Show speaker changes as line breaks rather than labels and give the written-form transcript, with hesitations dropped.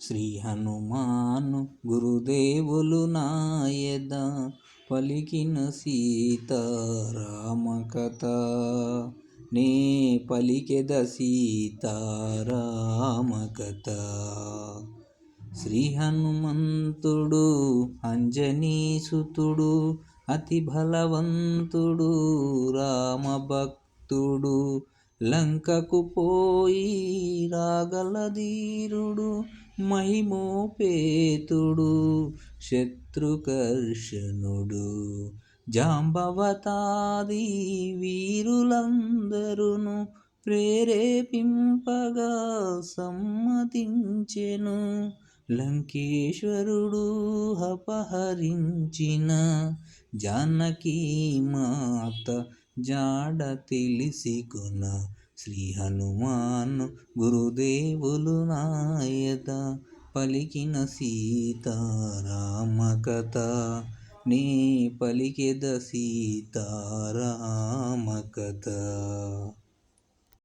శ్రీ హనుమాను గురుదేవులు నాయద పలికిన సీతారామ కథ. నే పలికెద సీతారామ కథ. శ్రీ హనుమంతుడు అంజనీసుతుడు అతి బలవంతుడు రామభక్తుడు. లంకకు పోయి రాగల ధీరుడు మహిమోపేతుడు శత్రుకర్షణుడు. జాంబవతాది వీరులందరును ప్రేరేపింపగా సమ్మతించెను. లంకేశ్వరుడు అపహరించిన జానకీ మాత జాడ తెలిసికొన శ్రీ హనుమాను గురుదేవులు నాయద పలికిన సీతారామ కథ. నే పలికెద సీతారామ కథ.